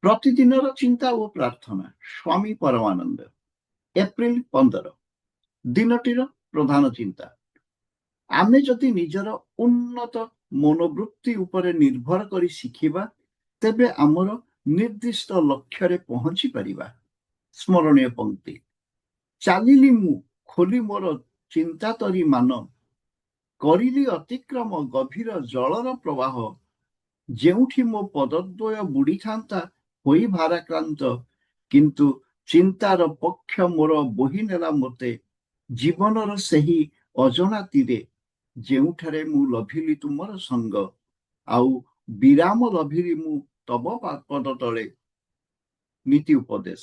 ପ୍ରତିଦିନର ଚିନ୍ତା ଓ ପ୍ରାର୍ଥନା। ସ୍ୱାମୀ ପରମାନନ୍ଦ। ଏପ୍ରିଲ 15। ଦିନଟିର ପ୍ରଧାନ ଚିନ୍ତା। ଆମେ ଯଦି ନିଜର ଉନ୍ନତ ମନୋବୃତ୍ତି ଉପରେ ନିର୍ଭର କରି ଶିଖିବା, ତେବେ ଆମର ନିର୍ଦ୍ଦିଷ୍ଟ ଲକ୍ଷ୍ୟରେ ପହଞ୍ଚି ପାରିବା। ସ୍ମରଣୀୟ ପଂକ୍ତି। ଚାଲିଲି ମୁଁ ଖୋଲି ମୋର ଚିନ୍ତାତରୀ ମାନ, କରିଲି ଅତିକ୍ରମ ଗଭୀର ଜଳର ପ୍ରବାହ, ଯେଉଁଠି ମୋ ପଦଦ୍ୱୟ ବୁଡ଼ିଥାନ୍ତା ହୋଇ ଭାରାକ୍ରାନ୍ତ, କିନ୍ତୁ ଚିନ୍ତାର ପକ୍ଷ ମୋର ବୋହି ନେଲା ମୋତେ ଜୀବନର ସେହି ଅଜଣାତିରେ, ଯେଉଁଠାରେ ମୁଁ ଲଭିଲି ତୁମର ସଙ୍ଗ, ଆଉ ବିରାମ ଲଭିଲି ମୁଁ ତବ ପଦ ତଳେ। ନୀତି ଉପଦେଶ।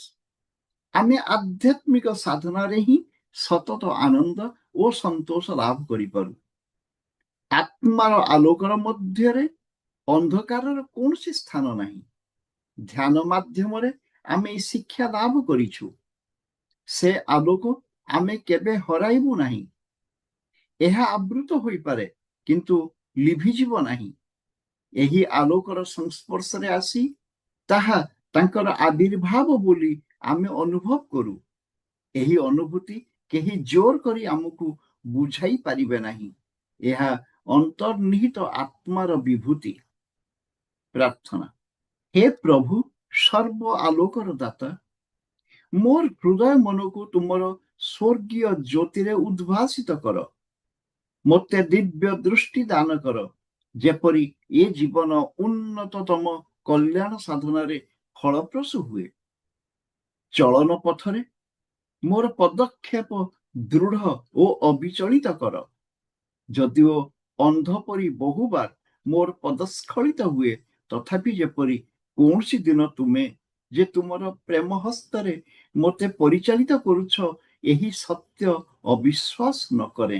ଆମେ ଆଧ୍ୟାତ୍ମିକ ସାଧନାରେ ହିଁ ସତତ ଆନନ୍ଦ ଓ ସନ୍ତୋଷ ଲାଭ କରିପାରୁ। ଆତ୍ମାର ଆଲୋକର ମଧ୍ୟରେ ଅନ୍ଧକାରର କୌଣସି ସ୍ଥାନ ନାହିଁ। ଧ୍ୟାନ ମାଧ୍ୟମରେ ଆମେ ଏହି ଶିକ୍ଷା ଲାଭ କରିଛୁ। ସେ ଆଲୋକ ଆମେ କେବେ ହରାଇବୁ ନାହିଁ। ଏହା ଆବୃତ ହୋଇପାରେ, କିନ୍ତୁ ଲିଭିଯିବ ନାହିଁ। ଏହି ଆଲୋକର ସଂସ୍ପର୍ଶରେ ଆସି ତାହା ତାଙ୍କର ଆବିର୍ଭାବ ବୋଲି ଆମେ ଅନୁଭବ କରୁ। ଏହି ଅନୁଭୂତି କେହି ଜୋର କରି ଆମକୁ ବୁଝାଇ ପାରିବେ ନାହିଁ। ଏହା ଅନ୍ତର୍ନିହିତ ଆତ୍ମାର ବିଭୂତି। ପ୍ରାର୍ଥନା। ହେ ପ୍ରଭୁ, ସର୍ବ ଆଲୋକର ଦାତା, ମୋର ହୃଦୟ ମନକୁ ତୁମର ସ୍ୱର୍ଗୀୟ ଜ୍ୟୋତିରେ ଉଦ୍ଭାସିତ କର। ମୋତେ ଦିବ୍ୟ ଦୃଷ୍ଟି ଦାନ କର, ଯେପରି ଏ ଜୀବନ ଉନ୍ନତତମ କଲ୍ୟାଣ ସାଧନାରେ ଫଳପ୍ରସୂ ହୁଏ। ଚଳନ ପଥରେ ମୋର ପଦକ୍ଷେପ ଦୃଢ଼ ଓ ଅବିଚଳିତ କର। ଯଦିଓ ଅନ୍ଧ ପରି ବହୁବାର ମୋର ପଦସ୍ଖଳିତ ହୁଏ, ତଥାପି ଯେପରି କୌଣସି ଦିନ ତୁମେ ଯେ ତୁମର ପ୍ରେମ ହସ୍ତରେ ମୋତେ ପରିଚାଳିତ କରୁଛ, ଏହି ସତ୍ୟ ଅବିଶ୍ୱାସ ନ କରେ।